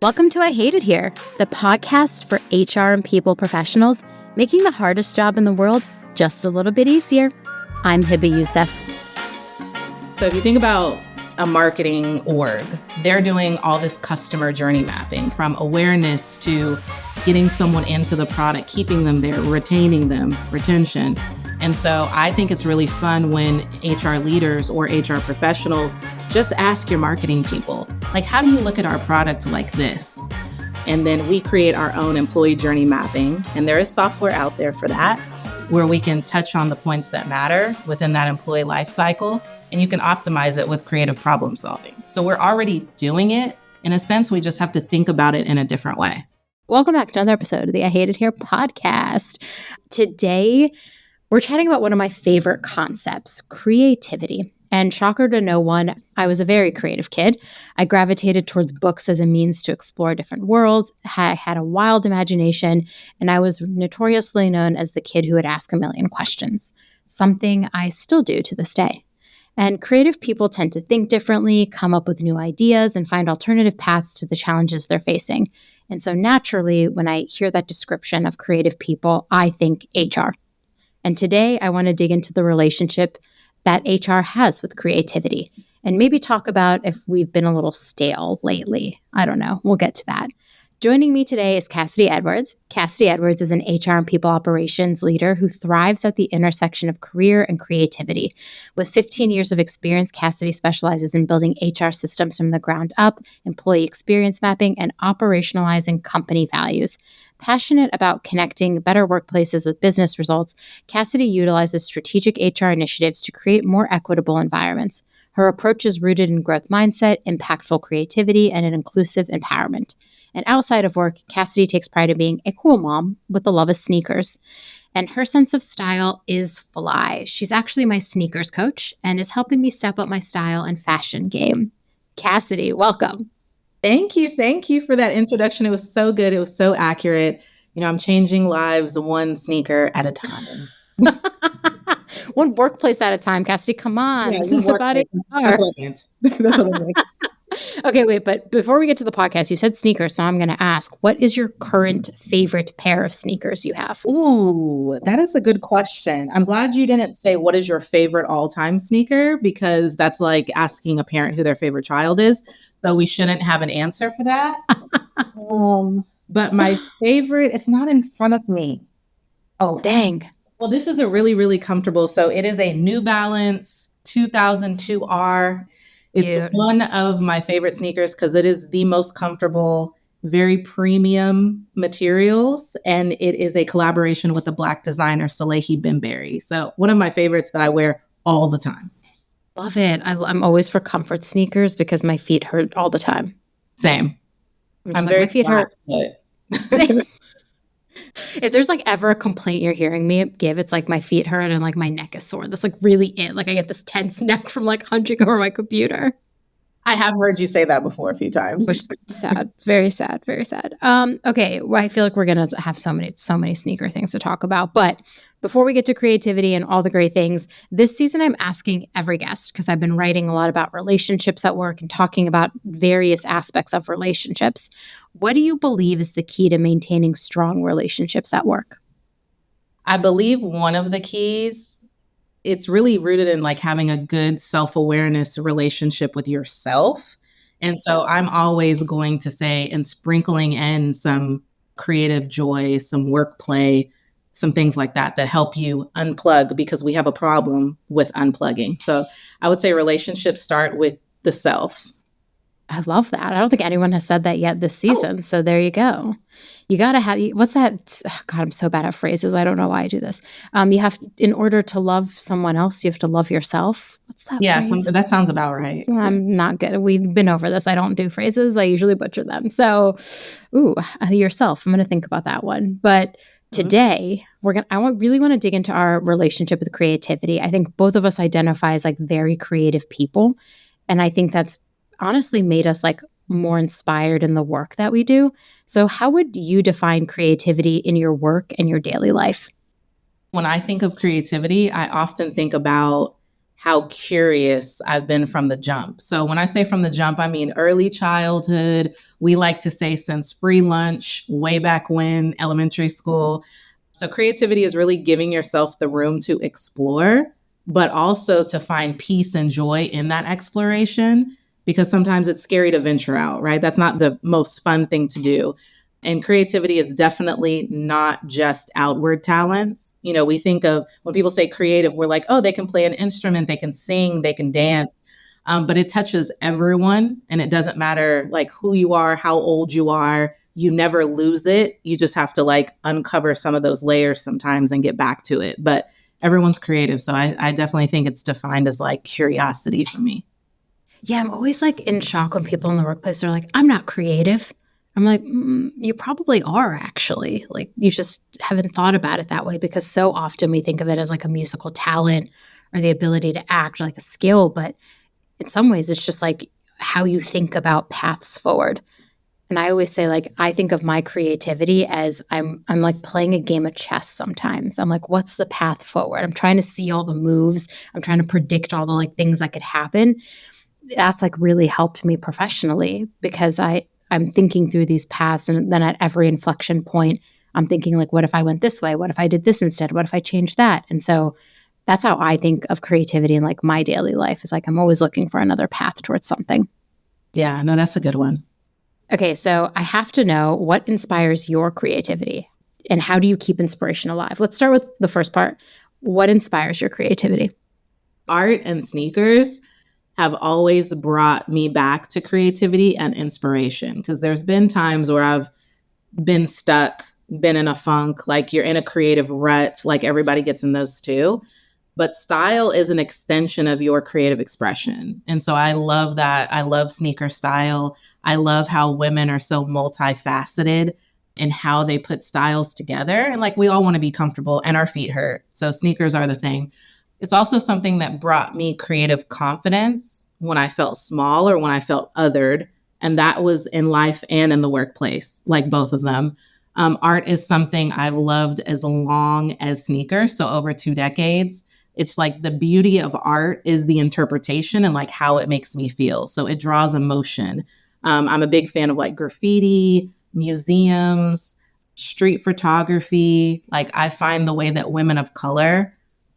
Welcome to I Hate It Here, the podcast for HR and people professionals, making the hardest job in the world just a little bit easier. I'm Hibba Youssef. So if you think about a marketing org, they're doing all this customer journey mapping, from awareness to getting someone into the product, keeping them there, retaining them, retention. And so I think it's really fun when HR leaders or HR professionals just ask your marketing people, like, how do you look at our product like this? And then we create our own employee journey mapping. And there is software out there for that, where we can touch on the points that matter within that employee life cycle. And you can optimize it with creative problem solving. So we're already doing it. In a sense, we just have to think about it in a different way. Welcome back to another episode of the I Hate It Here podcast. Today, we're chatting about one of my favorite concepts, creativity. And shocker to no one, I was a very creative kid. I gravitated towards books as a means to explore different worlds. I had a wild imagination, and I was notoriously known as the kid who would ask a million questions, something I still do to this day. And creative people tend to think differently, come up with new ideas, and find alternative paths to the challenges they're facing. And so naturally, when I hear that description of creative people, I think HR. And today, I want to dig into the relationship that HR has with creativity and maybe talk about if we've been a little stale lately. I don't know. We'll get to that. Joining me today is Cassidy Edwards. Cassidy Edwards is an HR and people operations leader who thrives at the intersection of career and creativity. With 15 years of experience, Cassidy specializes in building HR systems from the ground up, employee experience mapping, and operationalizing company values. Passionate about connecting better workplaces with business results, Cassidy utilizes strategic HR initiatives to create more equitable environments. Her approach is rooted in growth mindset, impactful creativity, and an inclusive empowerment. And outside of work, Cassidy takes pride in being a cool mom with the love of sneakers. And her sense of style is fly. She's actually my sneakers coach and is helping me step up my style and fashion game. Cassidy, welcome. Thank you. Thank you for that introduction. It was so good. It was so accurate. You know, I'm changing lives one sneaker at a time. One workplace at a time, Cassidy. Come on. Yeah, this is about it. That's what I meant. That's what I meant. Okay, wait, but before we get to the podcast, you said sneakers, so I'm going to ask, what is your current favorite pair of sneakers you have? Ooh, that is a good question. I'm glad you didn't say what is your favorite all-time sneaker, because that's like asking a parent who their favorite child is. So we shouldn't have an answer for that. But my favorite, it's not in front of me. Oh, dang. Well, this is a really, really comfortable. So it is a New Balance 2002R. It's one of my favorite sneakers because it is the most comfortable, very premium materials. And it is a collaboration with the Black designer, Salehi Bembury. So one of my favorites that I wear all the time. Love it. I'm always for comfort sneakers because my feet hurt all the time. Same. I'm very flat, but... If there's like ever a complaint you're hearing me give, it's like my feet hurt and like my neck is sore. That's like really it. Like I get this tense neck from like hunching over my computer. I have heard you say that before a few times. Which is sad. Very sad. Very sad. Okay. Well, I feel like we're going to have so many sneaker things to talk about. But before we get to creativity and all the great things, this season I'm asking every guest, because I've been writing a lot about relationships at work and talking about various aspects of relationships. What do you believe is the key to maintaining strong relationships at work? I believe one of the keys, it's really rooted in like having a good self-awareness relationship with yourself. And so I'm always going to say, and sprinkling in some creative joy, some work play, some things like that help you unplug, because we have a problem with unplugging. So I would say relationships start with the self. I love that. I don't think anyone has said that yet this season. So there you go. You got to have, what's that? Oh God, I'm so bad at phrases. I don't know why I do this. You have to, in order to love someone else, you have to love yourself. What's that? Yeah, that sounds about right. I'm not good. We've been over this. I don't do phrases. I usually butcher them. So, yourself. I'm going to think about that one. But today, I really want to dig into our relationship with creativity. I think both of us identify as like very creative people. And I think that's honestly made us like more inspired in the work that we do. So how would you define creativity in your work and your daily life? When I think of creativity, I often think about how curious I've been from the jump. So when I say from the jump, I mean early childhood. We like to say since free lunch, way back when, elementary school. So creativity is really giving yourself the room to explore, but also to find peace and joy in that exploration, because sometimes it's scary to venture out, right? That's not the most fun thing to do. And creativity is definitely not just outward talents. You know, we think of when people say creative, we're like, oh, they can play an instrument, they can sing, they can dance. But it touches everyone. And it doesn't matter like who you are, how old you are. You never lose it. You just have to like uncover some of those layers sometimes and get back to it. But everyone's creative. So I definitely think it's defined as like curiosity for me. Yeah, I'm always like in shock when people in the workplace are like, I'm not creative. I'm like, you probably are actually. Like, you just haven't thought about it that way, because so often we think of it as like a musical talent or the ability to act, like a skill. But in some ways, it's just like how you think about paths forward. And I always say, like, I think of my creativity as I'm like playing a game of chess sometimes. I'm like, what's the path forward? I'm trying to see all the moves. I'm trying to predict all the like things that could happen. That's like really helped me professionally, because I'm thinking through these paths, and then at every inflection point I'm thinking like, what if I went this way? What if I did this instead? What if I changed that? And so that's how I think of creativity in like my daily life, is like I'm always looking for another path towards something. Yeah, no, that's a good one. Okay, so I have to know, what inspires your creativity and how do you keep inspiration alive? Let's start with the first part. What inspires your creativity? Art and sneakers have always brought me back to creativity and inspiration, because there's been times where I've been stuck, been in a funk, like you're in a creative rut, like everybody gets in those too. But style is an extension of your creative expression. And so I love that. I love sneaker style. I love how women are so multifaceted in how they put styles together. And like, we all want to be comfortable and our feet hurt. So sneakers are the thing. It's also something that brought me creative confidence when I felt small or when I felt othered. And that was in life and in the workplace, like both of them. Art is something I've loved as long as sneakers. So over 2 decades. It's like the beauty of art is the interpretation and like how it makes me feel. So it draws emotion. I'm a big fan of like graffiti, museums, street photography. Like, I find the way that women of color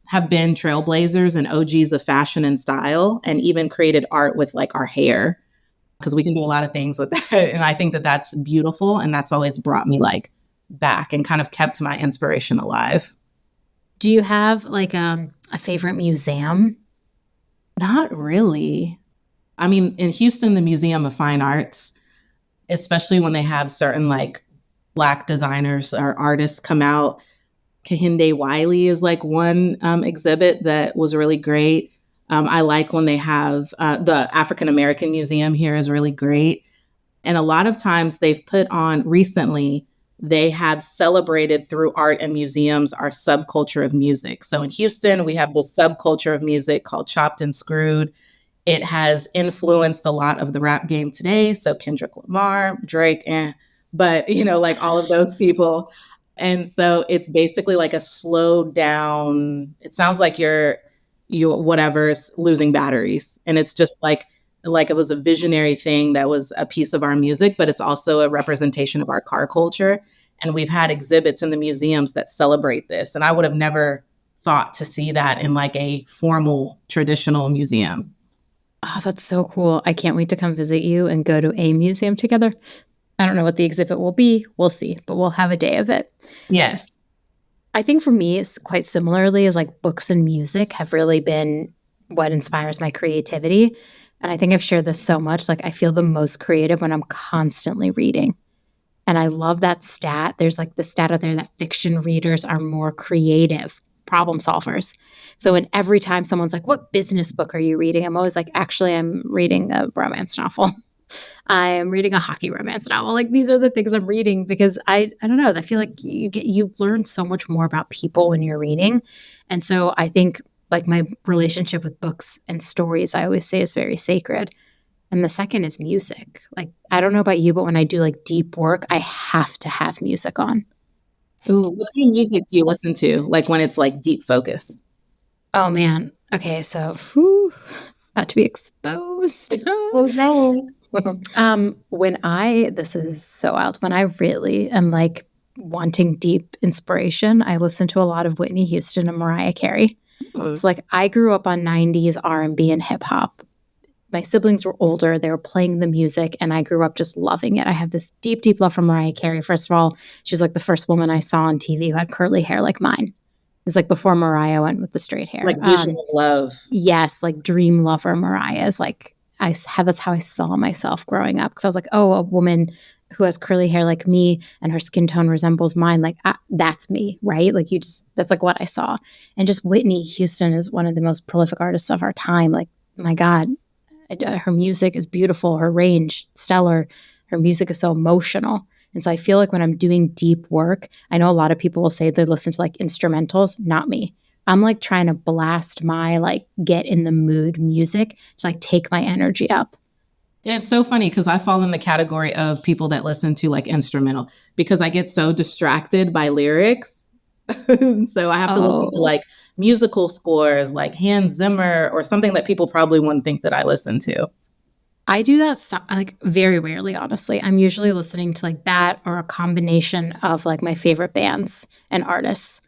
have been trailblazers and OGs of fashion and style, and even created art with like our hair, because we can do a lot of things with that. And I think that that's beautiful. And that's always brought me like back and kind of kept my inspiration alive. Do you have like a favorite museum? Not really. I mean, in Houston, the Museum of Fine Arts, especially when they have certain like Black designers or artists come out. Kehinde Wiley is like one exhibit that was really great. I like when they have the African American Museum here is really great. And a lot of times they've put on recently, they have celebrated through art and museums our subculture of music. So in Houston, we have this subculture of music called Chopped and Screwed. It has influenced a lot of the rap game today. So Kendrick Lamar, Drake, but you know, like all of those people. And so it's basically like a slowed down, it sounds like you're whatever's losing batteries. And it's just like it was a visionary thing that was a piece of our music, but it's also a representation of our car culture. And we've had exhibits in the museums that celebrate this. And I would have never thought to see that in like a formal traditional museum. Oh, that's so cool. I can't wait to come visit you and go to a museum together. I don't know what the exhibit will be. We'll see, but we'll have a day of it. Yes. I think for me, it's quite similarly, as like books and music have really been what inspires my creativity. And I think I've shared this so much. Like, I feel the most creative when I'm constantly reading. And I love that stat. There's like the stat out there that fiction readers are more creative problem solvers. So when every time someone's like, what business book are you reading? I'm always like, actually, I'm reading a romance novel. I am reading a hockey romance novel. Like, these are the things I'm reading, because I don't know. I feel like you've learned so much more about people when you're reading. And so I think like my relationship with books and stories, I always say, is very sacred. And the second is music. Like, I don't know about you, but when I do like deep work, I have to have music on. Ooh, what kind of music do you listen to? Like when it's like deep focus? Oh man. Okay, so whew, about to be exposed. Oh no. This is so wild. When I really am like wanting deep inspiration, I listen to a lot of Whitney Houston and Mariah Carey. So like I grew up on 90s R&B and hip hop. My siblings were older, they were playing the music, and I grew up just loving it. I have this deep, deep love for Mariah Carey. First of all, she was like the first woman I saw on TV who had curly hair like mine. It was like before Mariah went with the straight hair. Like vision of love. Yes, like dream lover Mariah is like that's how I saw myself growing up, because I was like, oh, a woman who has curly hair like me and her skin tone resembles mine, like that's me, right? Like that's like what I saw. And just Whitney Houston is one of the most prolific artists of our time. Like, my God, her music is beautiful, her range stellar, her music is so emotional. And so I feel like when I'm doing deep work, I know a lot of people will say they listen to like instrumentals. Not me. I'm like trying to blast my like get in the mood music to like take my energy up. Yeah, it's so funny because I fall in the category of people that listen to like instrumental because I get so distracted by lyrics. So I have to listen to like musical scores like Hans Zimmer or something that people probably wouldn't think that I listen to. I do that like very rarely, honestly. I'm usually listening to like that or a combination of like my favorite bands and artists.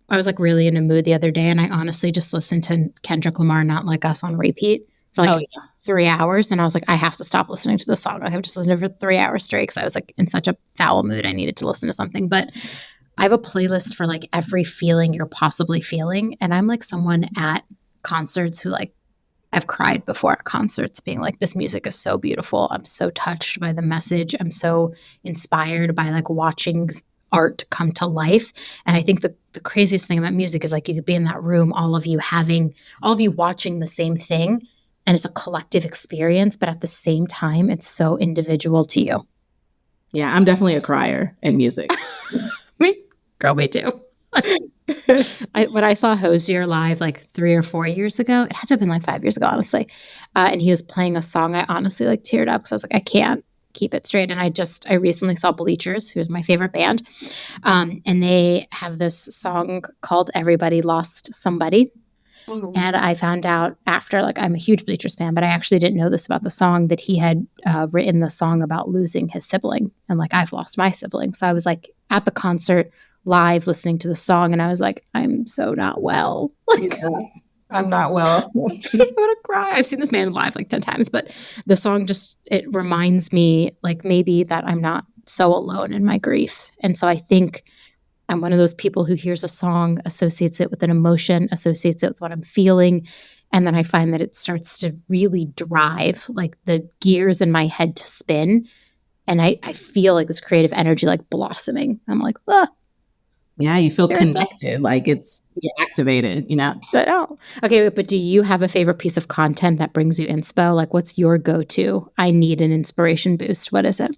I was like really in a mood the other day, and I honestly just listened to Kendrick Lamar, Not Like Us, on repeat for like 3 hours. And I was like, I have to stop listening to this song. I have just listened to it for 3 hours straight because I was like in such a foul mood. I needed to listen to something. But I have a playlist for like every feeling you're possibly feeling. And I'm like someone at concerts who like, I've cried before at concerts being like, this music is so beautiful. I'm so touched by the message. I'm so inspired by like watching art come to life. And I think the craziest thing about music is like you could be in that room, all of you watching the same thing, and it's a collective experience, but at the same time, it's so individual to you. Yeah, I'm definitely a crier in music. Me too. When I saw Hozier live like 3 or 4 years ago, it had to have been like 5 years ago, honestly. And he was playing a song. I honestly like teared up because I was like, I can't keep it straight. And I recently saw Bleachers, who is my favorite band. And they have this song called Everybody Lost Somebody. Mm-hmm. And I found out after, like, I'm a huge Bleachers fan, but I actually didn't know this about the song, that he had written the song about losing his sibling. And like, I've lost my sibling. So I was like at the concert live listening to the song, and I was like, I'm so not well. Like, I'm not well. I'm gonna cry. I've seen this man live like 10 times, but the song it reminds me like maybe that I'm not so alone in my grief. And so I think I'm one of those people who hears a song, associates it with an emotion, associates it with what I'm feeling. And then I find that it starts to really drive like the gears in my head to spin. And I feel like this creative energy like blossoming. I'm like, ah. Yeah, you feel connected, like you're activated, you know? I know. Okay, but do you have a favorite piece of content that brings you inspo? Like, what's your go-to? I need an inspiration boost. What is it?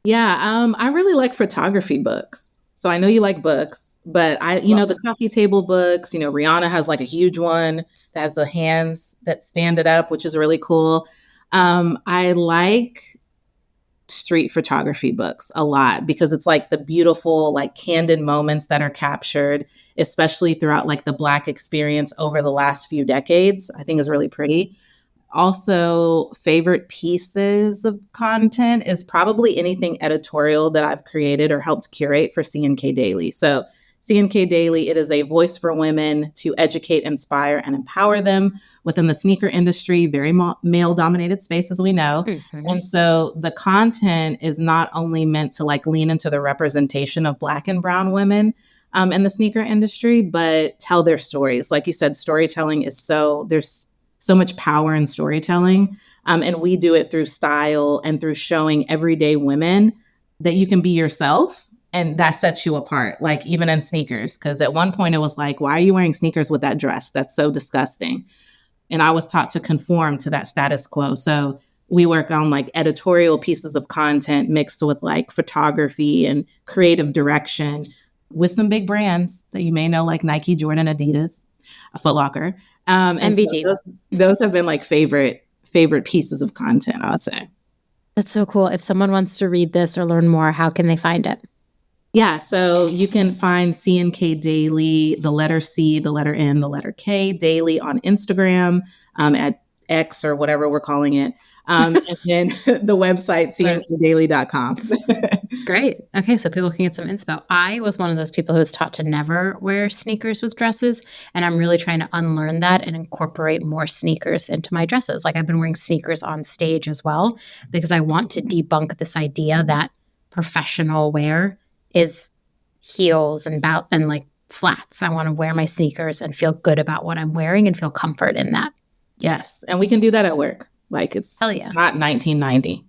Yeah, I really like photography books. So I know you like books, but the coffee table books, Rihanna has like a huge one that has the hands that stand it up, which is really cool. I like street photography books a lot because it's like the beautiful, like candid moments that are captured, especially throughout like the Black experience over the last few decades. I think is really pretty. Also, favorite pieces of content is probably anything editorial that I've created or helped curate for C&K Daily. So C&K Daily, it is a voice for women to educate, inspire, and empower them within the sneaker industry, very male-dominated space, as we know. Mm-hmm. And so the content is not only meant to like lean into the representation of Black and brown women in the sneaker industry, but tell their stories. Like you said, storytelling is there's so much power in storytelling. And we do it through style and through showing everyday women that you can be yourself. And that sets you apart, like even in sneakers. Because at one point it was like, why are you wearing sneakers with that dress? That's so disgusting. And I was taught to conform to that status quo. So we work on like editorial pieces of content mixed with like photography and creative direction with some big brands that you may know, like Nike, Jordan, Adidas, Foot Locker. And so those have been like favorite pieces of content, I would say. That's so cool. If someone wants to read this or learn more, how can they find it? Yeah, so you can find C&K Daily, the letter C, the letter N, the letter K Daily on Instagram, at X or whatever we're calling it. And then the website, Right. cnkdaily.com. Great. Okay, so people can get some inspo. I was one of those people who was taught to never wear sneakers with dresses, and I'm really trying to unlearn that and incorporate more sneakers into my dresses. Like I've been wearing sneakers on stage as well because I want to debunk this idea that professional wear is heels and like flats. I want to wear my sneakers and feel good about what I'm wearing and feel comfort in that. Yes, and we can do that at work. Like Hell yeah. it's not 1990.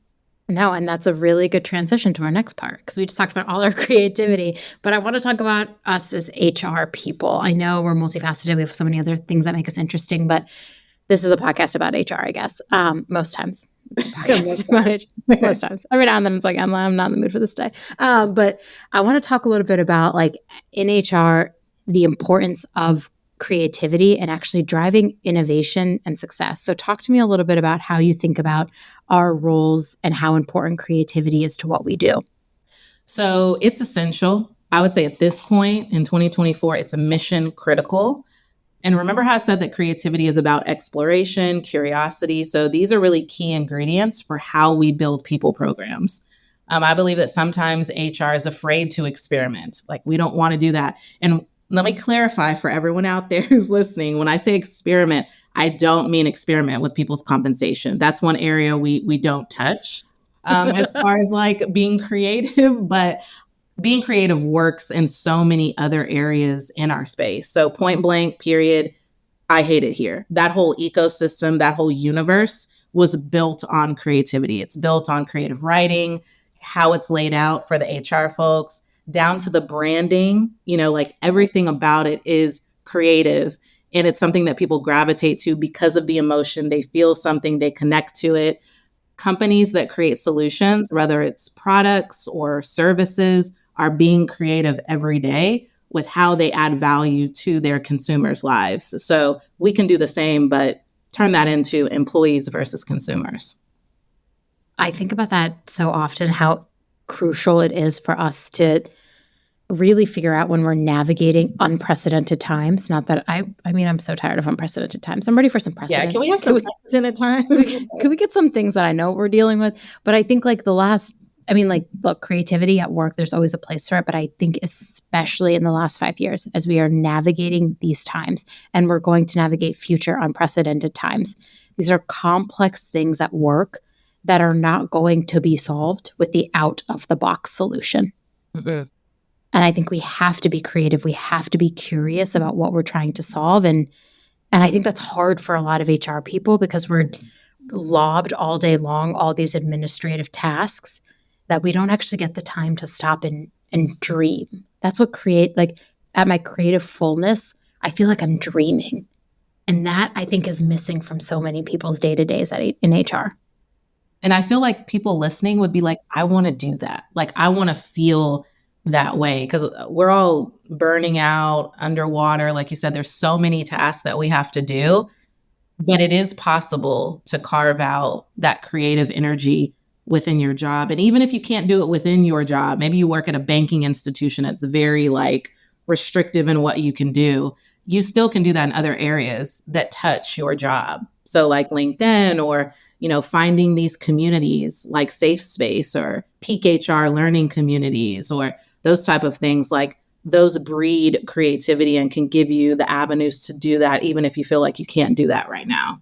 No, and that's a really good transition to our next part because we just talked about all our creativity. But I want to talk about us as HR people. I know we're multifaceted. We have so many other things that make us interesting, but this is a podcast about HR, I guess. Most times. Most times. Every now and then it's like, I'm not in the mood for this today. But I want to talk a little bit about like in HR, the importance of creativity and actually driving innovation and success. So talk to me a little bit about how you think about our roles and how important creativity is to what we do. So it's essential. I would say at this point in 2024, it's a mission critical. And remember how I said that creativity is about exploration, curiosity. So these are really key ingredients for how we build people programs. I believe that sometimes HR is afraid to experiment. Like we don't want to do that. And let me clarify for everyone out there who's listening. When I say experiment, I don't mean experiment with people's compensation. That's one area we don't touch as far as like being creative. But being creative works in so many other areas in our space. So point blank, period, I hate it here. That whole ecosystem, that whole universe was built on creativity. It's built on creative writing, how it's laid out for the HR folks, down to the branding, like everything about it is creative. And it's something that people gravitate to because of the emotion. They feel something, they connect to it. Companies that create solutions, whether it's products or services, are being creative every day with how they add value to their consumers' lives. So we can do the same, but turn that into employees versus consumers. I think about that so often, how crucial it is for us to really figure out when we're navigating unprecedented times. Not that I'm so tired of unprecedented times. I'm ready for some precedent. Yeah, can we have some precedented times? Can we get some things that I know we're dealing with? But I think like look, creativity at work, there's always a place for it. But I think especially in the last 5 years, as we are navigating these times and we're going to navigate future unprecedented times, these are complex things at work that are not going to be solved with the out of the box solution. Mm-hmm. And I think we have to be creative. We have to be curious about what we're trying to solve. And I think that's hard for a lot of HR people because we're lobbed all day long, all these administrative tasks that we don't actually get the time to stop and dream. That's what at my creative fullness, I feel like I'm dreaming. And that I think is missing from so many people's day-to-days in HR. And I feel like people listening would be like, I want to do that. Like, I want to feel that way because we're all burning out, underwater. Like you said, there's so many tasks that we have to do, but it is possible to carve out that creative energy within your job. And even if you can't do it within your job, maybe you work at a banking institution that's very like restrictive in what you can do. You still can do that in other areas that touch your job. So like LinkedIn or, finding these communities like Safe Space or Peak HR learning communities or those type of things, like those breed creativity and can give you the avenues to do that, even if you feel like you can't do that right now.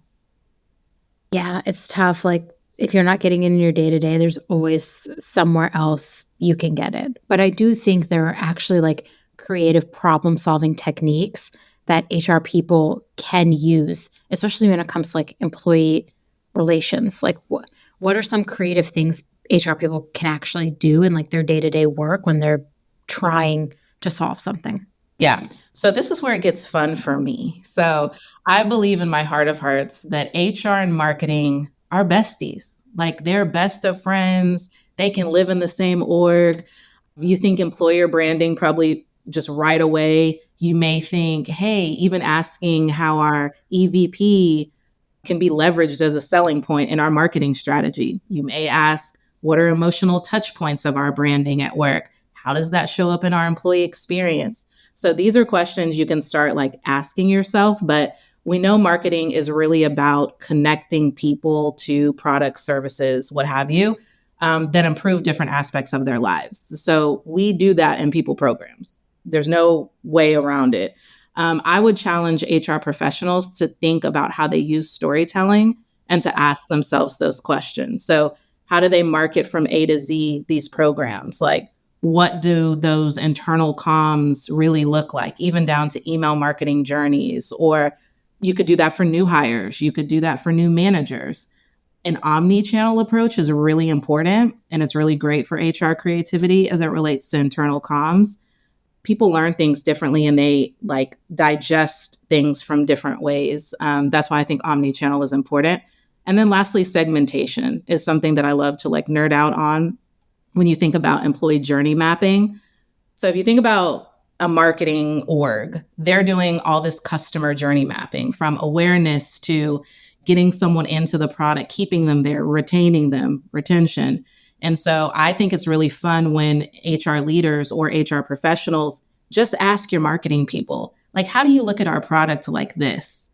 Yeah, it's tough. Like if you're not getting it in your day-to-day, there's always somewhere else you can get it. But I do think there are actually like creative problem-solving techniques that HR people can use, especially when it comes to like employee relations. Like what are some creative things HR people can actually do in like their day-to-day work when they're trying to solve something? Yeah. So this is where it gets fun for me. So I believe in my heart of hearts that HR and marketing are besties. Like they're best of friends. They can live in the same org. You think employer branding probably just right away. You may think, hey, even asking how our EVP can be leveraged as a selling point in our marketing strategy. You may ask, what are emotional touch points of our branding at work? How does that show up in our employee experience? So these are questions you can start like asking yourself, but we know marketing is really about connecting people to products, services, what have you, that improve different aspects of their lives. So we do that in people programs. There's no way around it. I would challenge HR professionals to think about how they use storytelling and to ask themselves those questions. So how do they market from A to Z these programs? Like, what do those internal comms really look like, even down to email marketing journeys? Or you could do that for new hires. You could do that for new managers. An omni-channel approach is really important, and it's really great for HR creativity as it relates to internal comms. People learn things differently and they like digest things from different ways. That's why I think omni-channel is important. And then lastly, segmentation is something that I love to like nerd out on when you think about employee journey mapping. So if you think about a marketing org, they're doing all this customer journey mapping from awareness to getting someone into the product, keeping them there, retaining them, retention. And so I think it's really fun when HR leaders or HR professionals just ask your marketing people, like, how do you look at our product like this?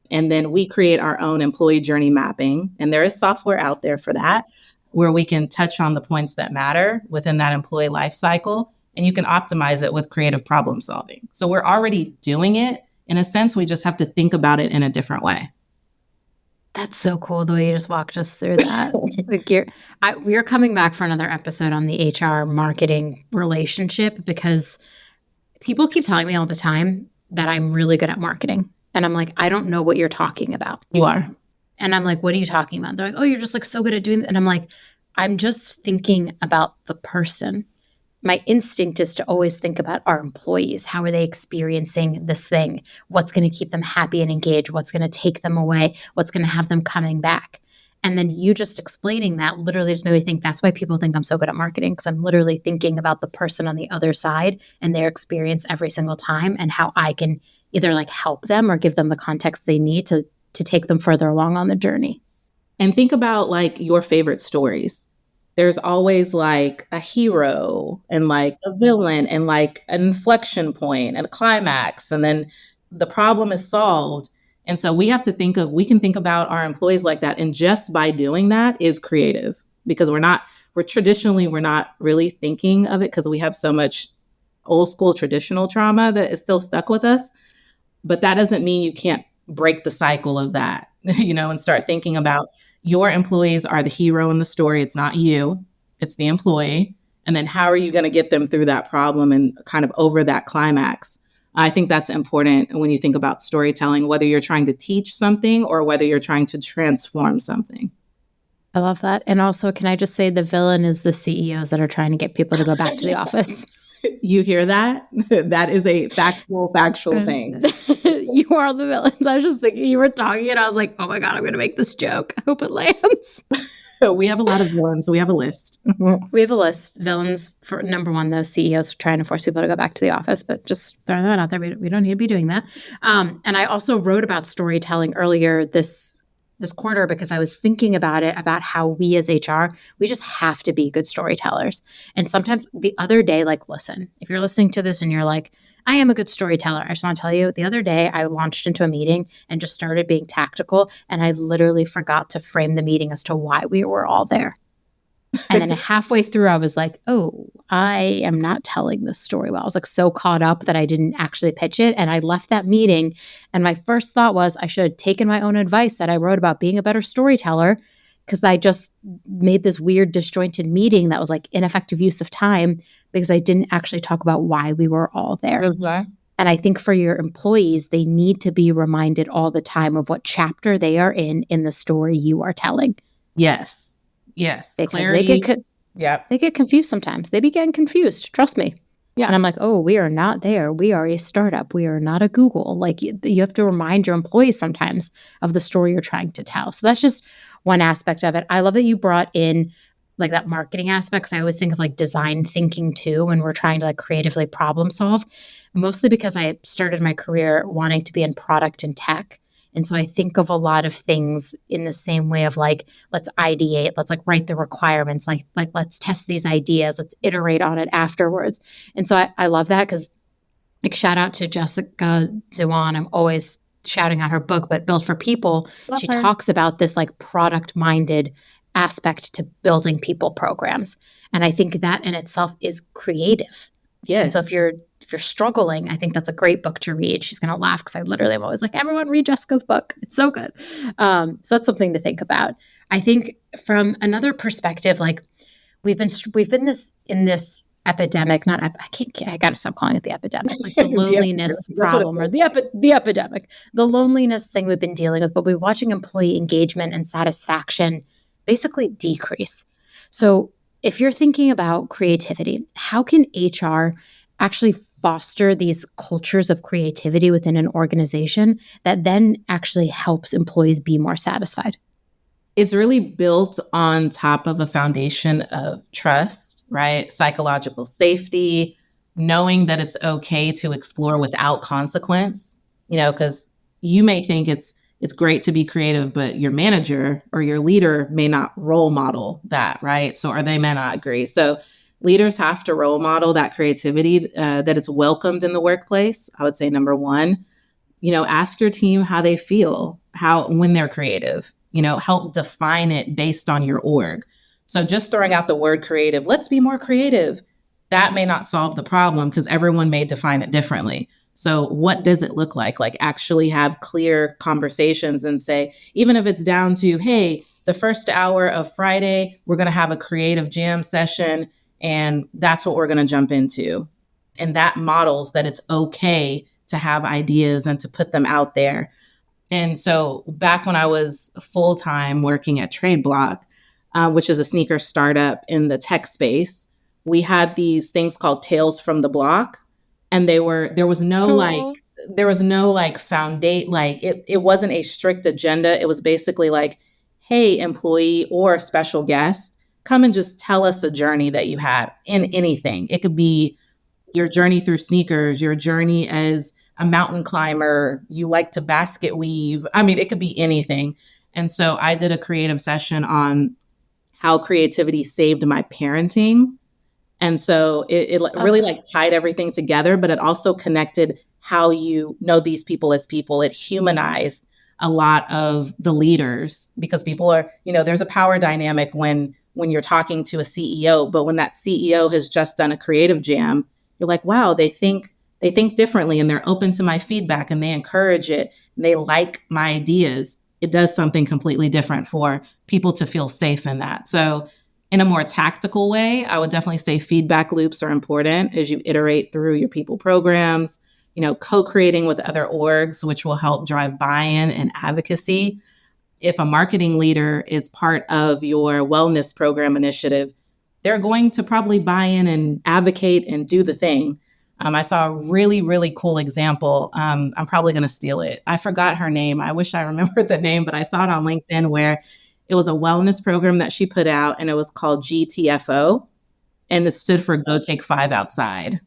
And then we create our own employee journey mapping. And there is software out there for that, where we can touch on the points that matter within that employee life cycle. And you can optimize it with creative problem solving. So we're already doing it. In a sense, we just have to think about it in a different way. That's so cool the way you just walked us through that. Like we're coming back for another episode on the HR marketing relationship, because people keep telling me all the time that I'm really good at marketing. And I'm like, I don't know what you're talking about. You are. And I'm like, what are you talking about? They're like, oh, you're just like so good at doing that. And I'm like, I'm just thinking about the person. My instinct is to always think about our employees. How are they experiencing this thing? What's going to keep them happy and engaged? What's going to take them away? What's going to have them coming back? And then you just explaining that literally just made me think that's why people think I'm so good at marketing, because I'm literally thinking about the person on the other side and their experience every single time, and how I can either like help them or give them the context they need to take them further along on the journey. And think about like your favorite stories. There's always like a hero and like a villain and like an inflection point and a climax, and then the problem is solved. And so we can think about our employees like that. And just by doing that is creative, because we're not really thinking of it because we have so much old school traditional trauma that is still stuck with us. But that doesn't mean you can't break the cycle of that, and start thinking about your employees are the hero in the story. It's not you, it's the employee. And then how are you going to get them through that problem and kind of over that climax? I think that's important when you think about storytelling, whether you're trying to teach something or whether you're trying to transform something. I love that. And also, can I just say the villain is the CEOs that are trying to get people to go back to the office. You hear that? That is a factual thing. You are the villains. I was just thinking you were talking and I was like, oh my God, I'm going to make this joke. I hope it lands. We have a lot of villains. So we have a list. We have a list. Villains for number one, those CEOs trying to force people to go back to the office, but just throwing that out there. We don't need to be doing that. And I also wrote about storytelling earlier this quarter, because I was thinking about it, about how we as HR, we just have to be good storytellers. And sometimes the other day, like, listen, if you're listening to this and you're like, I am a good storyteller, I just want to tell you, the other day I launched into a meeting and just started being tactical. And I literally forgot to frame the meeting as to why we were all there. And then halfway through, I was like, oh, I am not telling this story well. I was like so caught up that I didn't actually pitch it. And I left that meeting. And my first thought was I should have taken my own advice that I wrote about being a better storyteller, because I just made this weird disjointed meeting that was like ineffective use of time because I didn't actually talk about why we were all there. Mm-hmm. And I think for your employees, they need to be reminded all the time of what chapter they are in the story you are telling. Yes. Because Clarity. they get confused sometimes. They be getting confused. Trust me. Yeah. And I'm like, oh, we are not there. We are a startup. We are not a Google. Like you have to remind your employees sometimes of the story you're trying to tell. So that's just one aspect of it. I love that you brought in like that marketing aspect. 'Cause I always think of like design thinking too when we're trying to like creatively problem solve, mostly because I started my career wanting to be in product and tech. And so I think of a lot of things in the same way of like, let's ideate, let's like write the requirements, like let's test these ideas, let's iterate on it afterwards. And so I love that because like shout out to Jessica Zuan. I'm always shouting out her book, but Built for People. She talks about this like product minded aspect to building people programs. And I think that in itself is creative. Yes. And so if you're struggling, I think that's a great book to read. She's going to laugh because I literally am always like, everyone read Jessica's book. It's so good. So that's something to think about. I think from another perspective, like we've been in this epidemic, I got to stop calling it the epidemic, like the loneliness problem or the epidemic, the loneliness thing we've been dealing with, but we're watching employee engagement and satisfaction basically decrease. So if you're thinking about creativity, how can HR actually foster these cultures of creativity within an organization that then actually helps employees be more satisfied? It's really built on top of a foundation of trust, right? Psychological safety, knowing that it's okay to explore without consequence, because you may think it's great to be creative, but your manager or your leader may not role model that, right? Or they may not agree. So leaders have to role model that creativity, that it's welcomed in the workplace. I would say number one, ask your team how they feel, when they're creative, help define it based on your org. So just throwing out the word creative, let's be more creative, that may not solve the problem because everyone may define it differently. So what does it look like? Like actually have clear conversations and say, even if it's down to, hey, the first hour of Friday, we're going to have a creative jam session and that's what we're going to jump into. And that models that it's okay to have ideas and to put them out there. And so back when I was full-time working at Trade Block, which is a sneaker startup in the tech space, we had these things called Tales from the Block. And there was no foundation, it wasn't a strict agenda. It was basically like, hey, employee or special guest, come and just tell us a journey that you had in anything. It could be your journey through sneakers, your journey as a mountain climber, you like to basket weave. I mean, it could be anything. And so I did a creative session on how creativity saved my parenting. And so it really like tied everything together, but it also connected how you know these people as people. It humanized a lot of the leaders because people are, there's a power dynamic when you're talking to a CEO, but when that CEO has just done a creative jam, you're like, wow, they think differently and they're open to my feedback and they encourage it and they like my ideas. It does something completely different for people to feel safe in that. So in a more tactical way, I would definitely say feedback loops are important as you iterate through your people programs, co-creating with other orgs, which will help drive buy-in and advocacy. If a marketing leader is part of your wellness program initiative, they're going to probably buy in and advocate and do the thing. I saw a really, really cool example. I'm probably going to steal it. I forgot her name. I wish I remembered the name, but I saw it on LinkedIn where it was a wellness program that she put out and it was called GTFO and it stood for Go Take 5 Outside.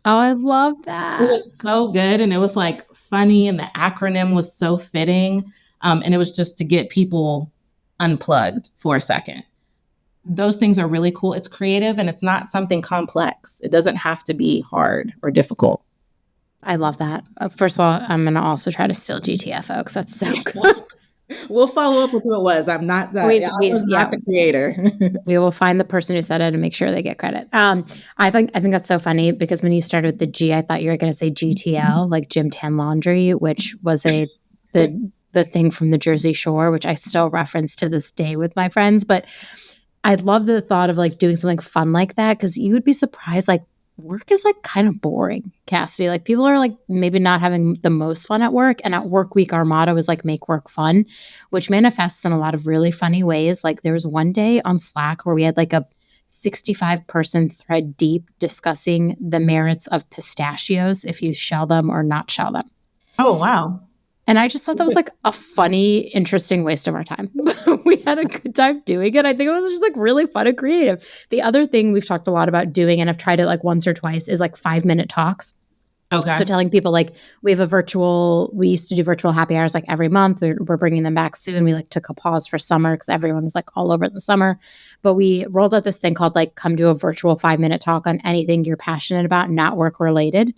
Oh, I love that. It was so good. And it was like funny and the acronym was so fitting. And it was just to get people unplugged for a second. Those things are really cool. It's creative and it's not something complex. It doesn't have to be hard or difficult. I love that. First of all, I'm going to also try to steal GTFO because that's so good. We'll follow up with who it was. I'm not the, I was not the creator. We will find the person who said it and make sure they get credit. I think that's so funny because when you started with the G, I thought you were going to say GTL, like Gym Tan Laundry, which was the thing from the Jersey Shore, which I still reference to this day with my friends. But I love the thought of like doing something fun like that because you would be surprised, like work is like kind of boring, Cassidy. Like people are like maybe not having the most fun at work. And at work week, our motto is like make work fun, which manifests in a lot of really funny ways. Like there was one day on Slack where we had like a 65-person thread deep discussing the merits of pistachios, if you shell them or not shell them. Oh, wow. And I just thought that was like a funny, interesting waste of our time. We had a good time doing it. I think it was just like really fun and creative. The other thing we've talked a lot about doing, and I've tried it like once or twice, is like 5-minute talks. Okay. So telling people like we used to do virtual happy hours like every month. We're bringing them back soon. We like took a pause for summer because everyone was like all over in the summer. But we rolled out this thing called like come do a virtual 5-minute talk on anything you're passionate about, not work related.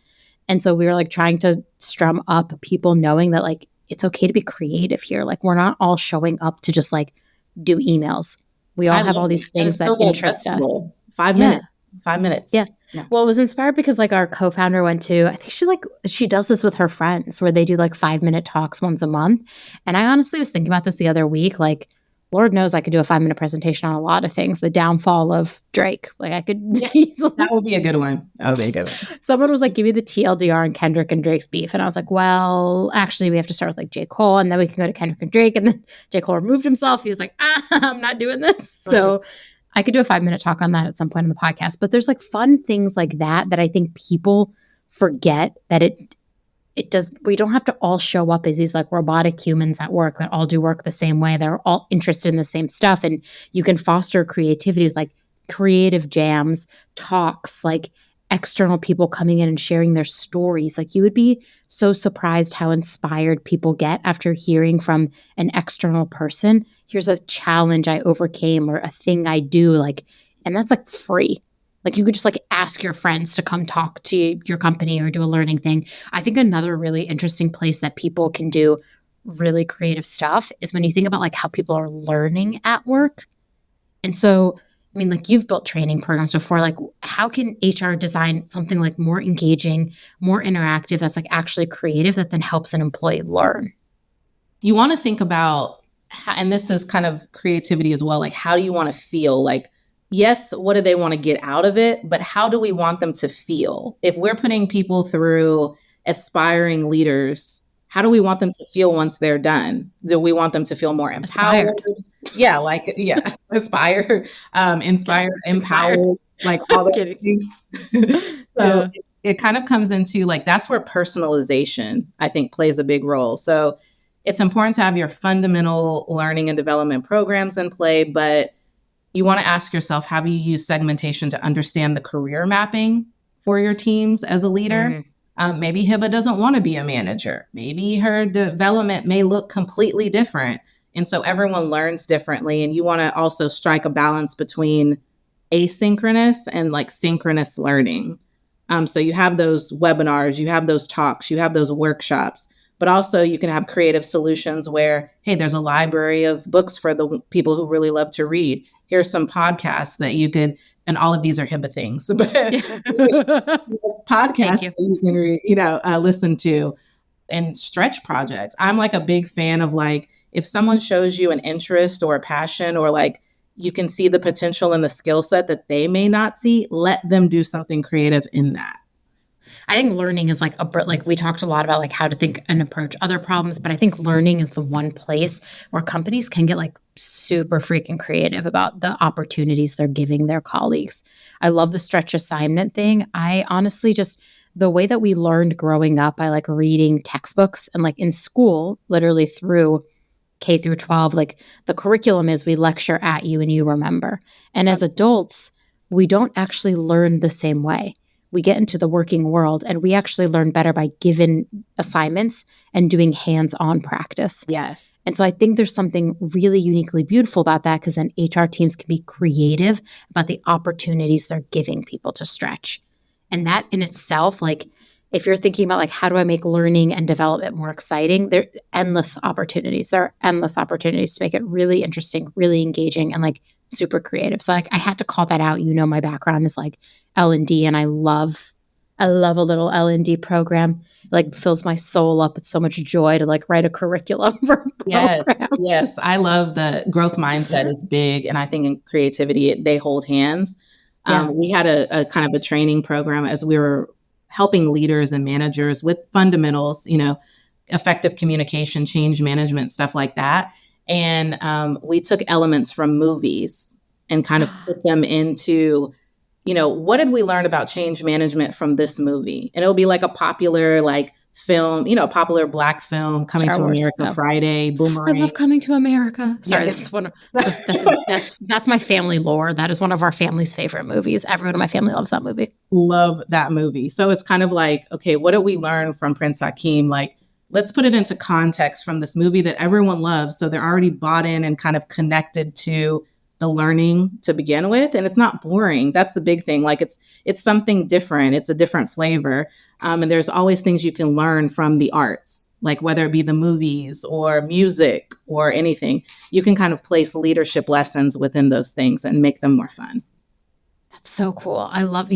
And so we were like trying to strum up people knowing that like it's okay to be creative here. Like we're not all showing up to just like do emails. We all have all these things that interest us. 5 minutes. 5 minutes. Yeah. Well, it was inspired because like our co-founder went to, I think she does this with her friends where they do like 5-minute talks once a month. And I honestly was thinking about this the other week. Like, Lord knows I could do a 5-minute presentation on a lot of things. The downfall of Drake. Like I could easily. That would be a good one. That would be a good one. Someone was like, give me the TLDR and Kendrick and Drake's beef. And I was like, well, actually we have to start with like J. Cole and then we can go to Kendrick and Drake. And then J. Cole removed himself. He was like, I'm not doing this. So I could do a 5-minute talk on that at some point in the podcast, but there's like fun things like that I think people forget that it does. We don't have to all show up as these like robotic humans at work that all do work the same way. They're all interested in the same stuff. And you can foster creativity with like creative jams, talks, like external people coming in and sharing their stories. Like you would be so surprised how inspired people get after hearing from an external person. Here's a challenge I overcame or a thing I do, like, and that's like free. Like you could just like ask your friends to come talk to your company or do a learning thing. I think another really interesting place that people can do really creative stuff is when you think about like how people are learning at work. And so I mean, like you've built training programs before, like how can HR design something like more engaging, more interactive, that's like actually creative that then helps an employee learn? You want to think about, and this is kind of creativity as well, like how do you want to feel? Like, yes, what do they want to get out of it? But how do we want them to feel? If we're putting people through aspiring leaders, how do we want them to feel once they're done? Do we want them to feel more empowered? Yeah, inspire, empowered, like all the things. So it kind of comes into like, that's where personalization, I think, plays a big role. So it's important to have your fundamental learning and development programs in play, but you want to ask yourself, have you used segmentation to understand the career mapping for your teams as a leader? Maybe Hiba doesn't want to be a manager. Maybe her development may look completely different. And so everyone learns differently. And you want to also strike a balance between asynchronous and like synchronous learning. So you have those webinars, you have those talks, you have those workshops, but also you can have creative solutions where, hey, there's a library of books for the people who really love to read. Here's some podcasts that you could, and all of these are Hiba things, but podcasts that you can listen to, and stretch projects. I'm like a big fan of like, if someone shows you an interest or a passion, or like you can see the potential in the skill set that they may not see, let them do something creative in that. I think learning is like we talked a lot about like how to think and approach other problems, but I think learning is the one place where companies can get like super freaking creative about the opportunities they're giving their colleagues. I love the stretch assignment thing. I honestly just, the way that we learned growing up by like reading textbooks and like in school, literally through K through 12, like the curriculum is we lecture at you and you remember. And as adults, we don't actually learn the same way. We get into the working world and we actually learn better by given assignments and doing hands-on practice. Yes. And so I think there's something really uniquely beautiful about that, because then HR teams can be creative about the opportunities they're giving people to stretch. And that in itself, like if you're thinking about like, how do I make learning and development more exciting? There are endless opportunities. There are endless opportunities to make it really interesting, really engaging, and like super creative. So like I had to call that out. You know, my background is like L&D, and I love a little L&D program. It like fills my soul up with so much joy to like write a curriculum for a program. Yes. I love the growth mindset is big. And I think in creativity, they hold hands. We had a kind of a training program as we were helping leaders and managers with fundamentals, effective communication, change management, stuff like that. And we took elements from movies and kind of put them into what did we learn about change management from this movie? And it'll be like a popular film, popular Black film, Coming Star to Wars. America, Oh. Friday, Boomerang. I love Coming to America. Sorry, Yeah. that's my family lore. That is one of our family's favorite movies. Everyone in my family loves that movie. Love that movie. So it's kind of like, okay, what did we learn from Prince Hakeem? Let's put it into context from this movie that everyone loves. So they're already bought in and kind of connected to the learning to begin with. And it's not boring. That's the big thing. It's something different. It's a different flavor. And there's always things you can learn from the arts, like whether it be the movies or music or anything. You can kind of place leadership lessons within those things and make them more fun. That's so cool. I love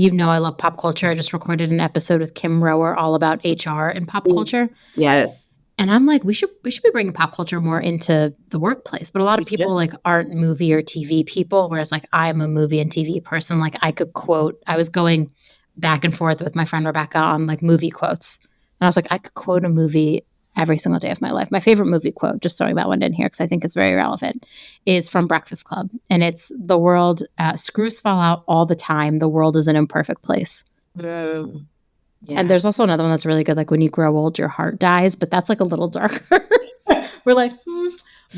pop culture. I just recorded an episode with Kim Rower all about HR and pop culture. Yes. And I'm like, we should be bringing pop culture more into the workplace. But a lot of people aren't movie or TV people, whereas I'm a movie and TV person. I could quote. I was going back and forth with my friend Rebecca on movie quotes, and I was like, I could quote a movie every single day of my life. My favorite movie quote, just throwing that one in here because I think it's very relevant, is from Breakfast Club, and it's the world screws fall out all the time. The world is an imperfect place. Yeah. And there's also another one that's really good, when you grow old, your heart dies, but that's a little darker. We're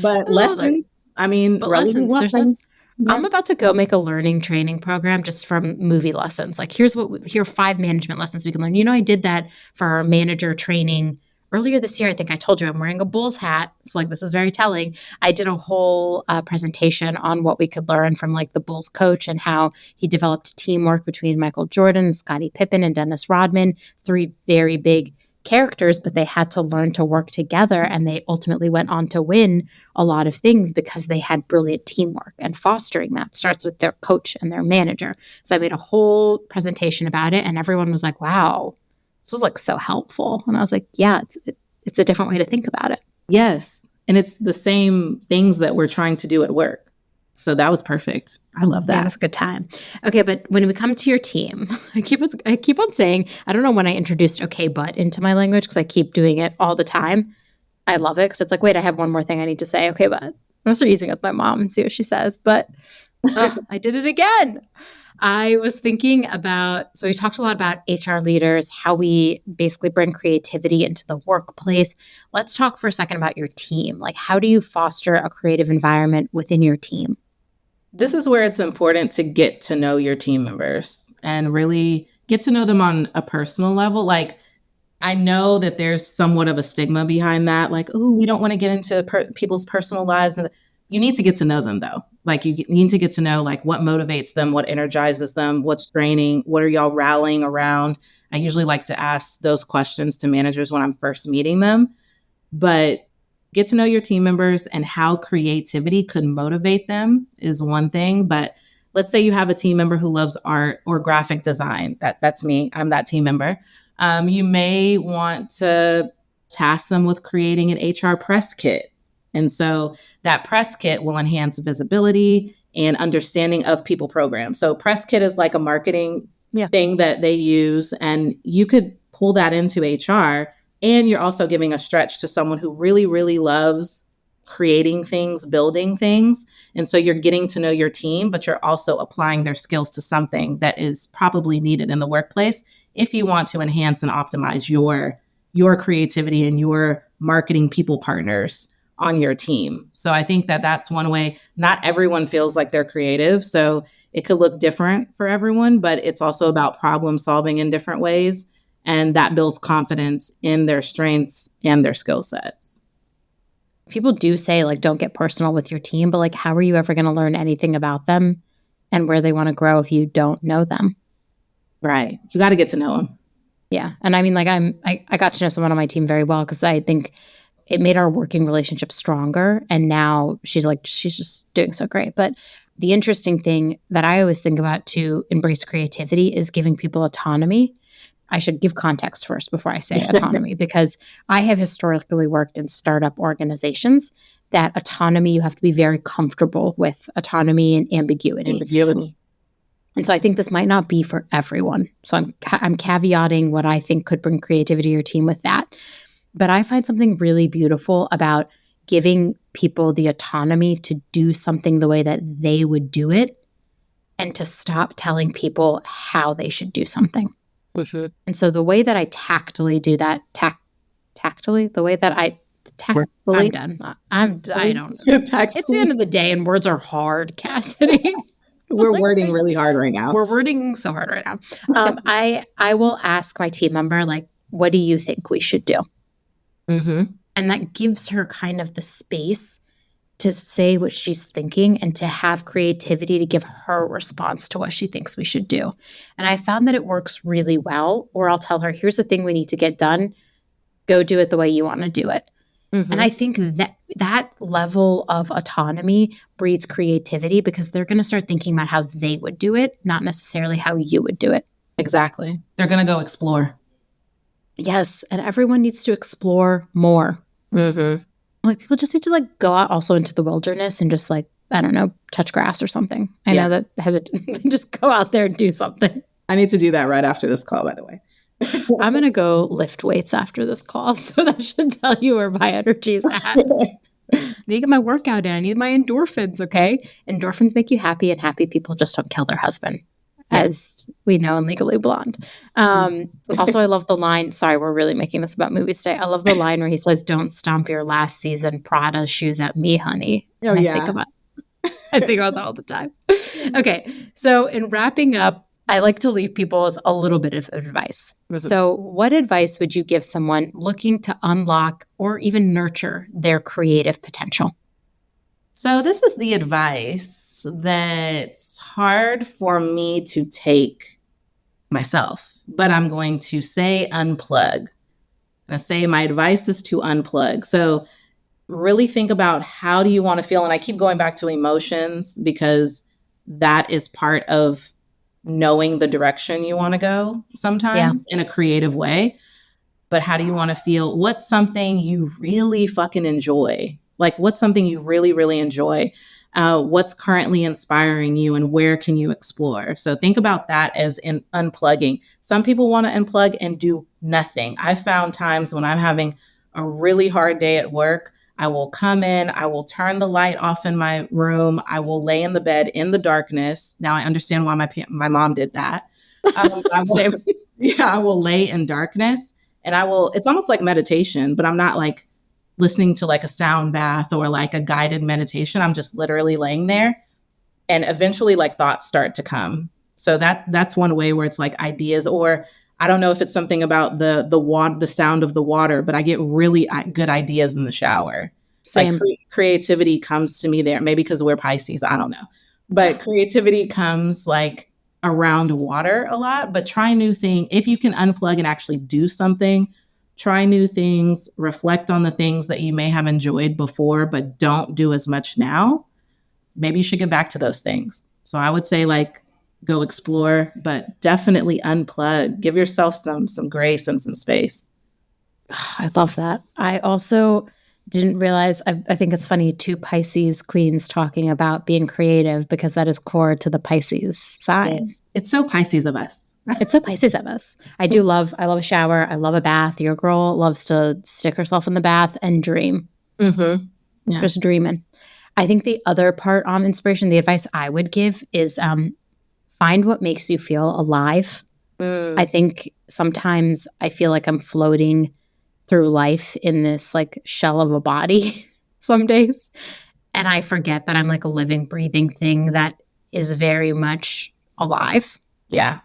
but lessons. Relevant lessons. Yeah. I'm about to go make a learning training program just from movie lessons. Here are 5 management lessons we can learn. I did that for our manager training earlier this year. I think I told you I'm wearing a Bulls hat. It's this is very telling. I did a whole presentation on what we could learn from the Bulls coach and how he developed teamwork between Michael Jordan, Scottie Pippen, and Dennis Rodman, 3 very big characters, but they had to learn to work together, and they ultimately went on to win a lot of things because they had brilliant teamwork, and fostering that starts with their coach and their manager. So I made a whole presentation about it, and everyone was like, wow, this was so helpful. And I was like, yeah, it's a different way to think about it. Yes. And it's the same things that we're trying to do at work. So that was perfect. I love that. That was a good time. Okay, but when we come to your team, I keep on saying, I don't know when I introduced okay, but into my language because I keep doing it all the time. I love it because it's wait, I have one more thing I need to say. Okay, but I'm going to start using it with my mom and see what she says. But I did it again. I was thinking about, so we talked a lot about HR leaders, how we basically bring creativity into the workplace. Let's talk for a second about your team. How do you foster a creative environment within your team? This is where it's important to get to know your team members and really get to know them on a personal level. I know that there's somewhat of a stigma behind that. Oh, we don't want to get into people's personal lives. And you need to get to know them, though. You need to get to know, what motivates them, what energizes them, what's draining, what are y'all rallying around. I usually like to ask those questions to managers when I'm first meeting them. But get to know your team members and how creativity could motivate them is one thing. But let's say you have a team member who loves art or graphic design. That's me. I'm that team member. You may want to task them with creating an HR press kit. And so that press kit will enhance visibility and understanding of people programs. So press kit is a marketing thing that they use, and you could pull that into HR. And you're also giving a stretch to someone who really, really loves creating things, building things. And so you're getting to know your team, but you're also applying their skills to something that is probably needed in the workplace if you want to enhance and optimize your creativity and your marketing people partners on your team. So I think that that's one way. Not everyone feels like they're creative, so it could look different for everyone, but it's also about problem solving in different ways. And that builds confidence in their strengths and their skill sets. People do say, don't get personal with your team, but how are you ever going to learn anything about them and where they want to grow if you don't know them? Right. You got to get to know them. Yeah. And I got to know someone on my team very well because I think it made our working relationship stronger. And now she's just doing so great. But the interesting thing that I always think about to embrace creativity is giving people autonomy. I should give context first before I say autonomy, because I have historically worked in startup organizations that autonomy, you have to be very comfortable with autonomy and ambiguity. And so I think this might not be for everyone. So I'm caveating what I think could bring creativity to your team with that. But I find something really beautiful about giving people the autonomy to do something the way that they would do it and to stop telling people how they should do something. Mm-hmm. And so the way that I tactily do that, the way that I I'm done. I don't know. It's the end of the day and words are hard, Cassidy. We're wording really hard right now. We're wording so hard right now. I will ask my team member, like, what do you think we should do? Mm-hmm. And that gives her kind of the space to say what she's thinking and to have creativity to give her response to what she thinks we should do. And I found that it works really well. Or I'll tell her, here's the thing we need to get done. Go do it the way you want to do it. Mm-hmm. And I think that level of autonomy breeds creativity because they're going to start thinking about how they would do it, not necessarily how you would do it. Exactly. They're going to go explore. Yes. And everyone needs to explore more. Mm-hmm. Like people just need to like go out also into the wilderness and just like, I don't know, touch grass or something. I know that has just go out there and do something. I need to do that right after this call, by the way. I'm going to go lift weights after this call. So that should tell you where my energy is at. I need to get my workout in. I need my endorphins, okay? Endorphins make you happy, and happy people just don't kill their husband, as we know in Legally Blonde. Also, I love the line. Sorry, we're really making this about movies today. I love the line where he says, "Don't stomp your last season Prada shoes at me, honey." Oh, yeah. I think about that all the time. Okay, so in wrapping up, I like to leave people with a little bit of advice. So what advice would you give someone looking to unlock or even nurture their creative potential? So this is the advice that's hard for me to take myself, but I'm going to say unplug. I say my advice is to unplug. So really think about how do you want to feel? And I keep going back to emotions because that is part of knowing the direction you want to go sometimes in a creative way. But how do you want to feel? What's something you really fucking enjoy? Like what's something you really, really enjoy? What's currently inspiring you and where can you explore? So think about that as in unplugging. Some people want to unplug and do nothing. I found times when I'm having a really hard day at work, I will come in, I will turn the light off in my room. I will lay in the bed in the darkness. Now I understand why my mom did that. I will lay in darkness and it's almost like meditation, but I'm not like listening to like a sound bath or like a guided meditation. I'm just literally laying there and eventually like thoughts start to come. So that's one way where it's like ideas, or I don't know if it's something about the sound of the water, but I get really good ideas in the shower. Same. Like creativity comes to me there, maybe because we're Pisces, I don't know. But creativity comes like around water a lot, but try new things. If you can unplug and actually do something, try new things, reflect on the things that you may have enjoyed before, but don't do as much now. Maybe you should get back to those things. So I would say like, go explore, but definitely unplug. Give yourself some grace and some space. I love that. I also didn't realize, I think it's funny, two Pisces queens talking about being creative because that is core to the Pisces sign. Yes. It's so Pisces of us. It's so Pisces of us. I love a shower. I love a bath. Your girl loves to stick herself in the bath and dream. Mm-hmm. Yeah. Just dreaming. I think the other part on inspiration, the advice I would give is find what makes you feel alive. I think sometimes I feel like I'm floating through life in this like shell of a body some days. And I forget that I'm like a living, breathing thing that is very much alive. Yeah.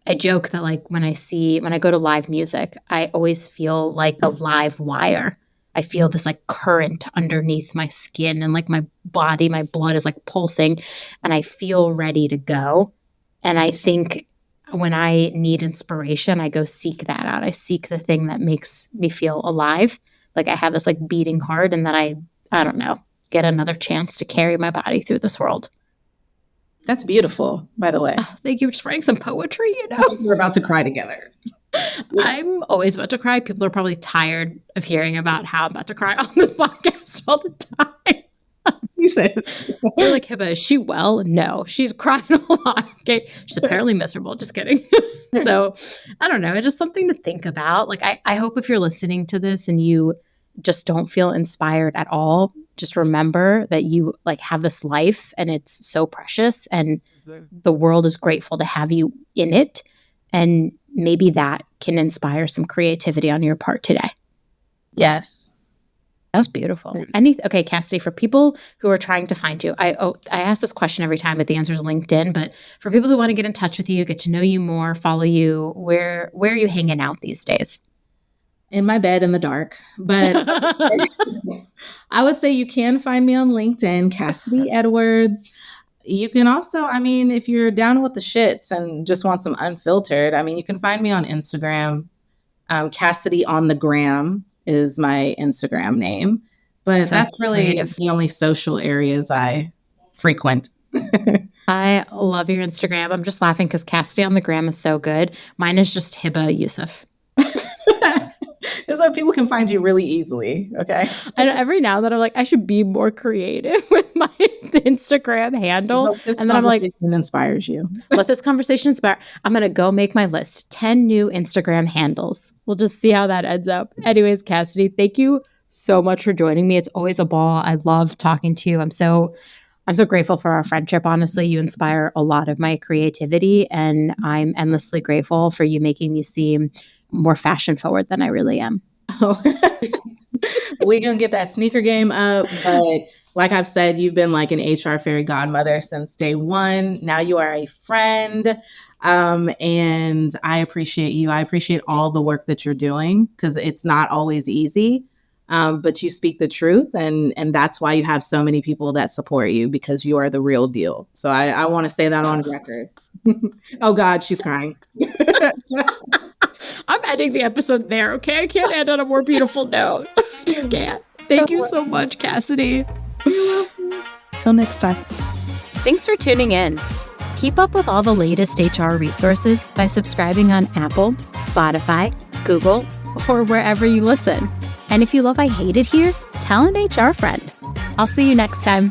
I joke that like when I go to live music, I always feel like a live wire. I feel this like current underneath my skin and like my body, my blood is like pulsing and I feel ready to go. And I think when I need inspiration, I go seek that out. I seek the thing that makes me feel alive. Like I have this like beating heart and that I don't know, get another chance to carry my body through this world. That's beautiful, by the way. Oh, thank you for just writing some poetry, you know. We're about to cry together. I'm always about to cry. People are probably tired of hearing about how I'm about to cry on this podcast all the time. You said they're like, Hiba, is she well? No, she's crying a lot. Okay, she's apparently miserable. Just kidding. So I don't know. It's just something to think about. Like I hope if you're listening to this and you just don't feel inspired at all, just remember that you like have this life and it's so precious and the world is grateful to have you in it. And maybe that can inspire some creativity on your part today. Yes. That was beautiful. Okay, Cassidy, for people who are trying to find you, I ask this question every time, but the answer is LinkedIn. But for people who want to get in touch with you, get to know you more, follow you, where are you hanging out these days? In my bed in the dark. But I would say you can find me on LinkedIn, Cassidy Edwards. You can also, I mean, if you're down with the shits and just want some unfiltered, I mean, you can find me on Instagram. Cassidy on the gram is my Instagram name. But that's really the only social areas I frequent. I love your Instagram. I'm just laughing because Cassidy on the gram is so good. Mine is just Hiba Yusuf. It's like people can find you really easily. Okay. And every now and then I'm like, I should be more creative with my Instagram handle. And then I'm like, inspires you. Let this conversation inspire. I'm going to go make my list. 10 new Instagram handles. We'll just see how that ends up. Anyways, Cassidy, thank you so much for joining me. It's always a ball. I love talking to you. I'm so grateful for our friendship. Honestly, you inspire a lot of my creativity, and I'm endlessly grateful for you making me seem more fashion forward than I really am. We're going to get that sneaker game up. But like I've said, you've been like an HR fairy godmother since day one. Now you are a friend. And I appreciate you. I appreciate all the work that you're doing because it's not always easy. But you speak the truth, and that's why you have so many people that support you, because you are the real deal. So I want to say that on record. Oh God, she's crying. I'm ending the episode there, okay? I can't end on a more beautiful note. I just can't. Thank you so much, Cassidy. Till next time. Thanks for tuning in. Keep up with all the latest HR resources by subscribing on Apple, Spotify, Google, or wherever you listen. And if you love I Hate It Here, tell an HR friend. I'll see you next time.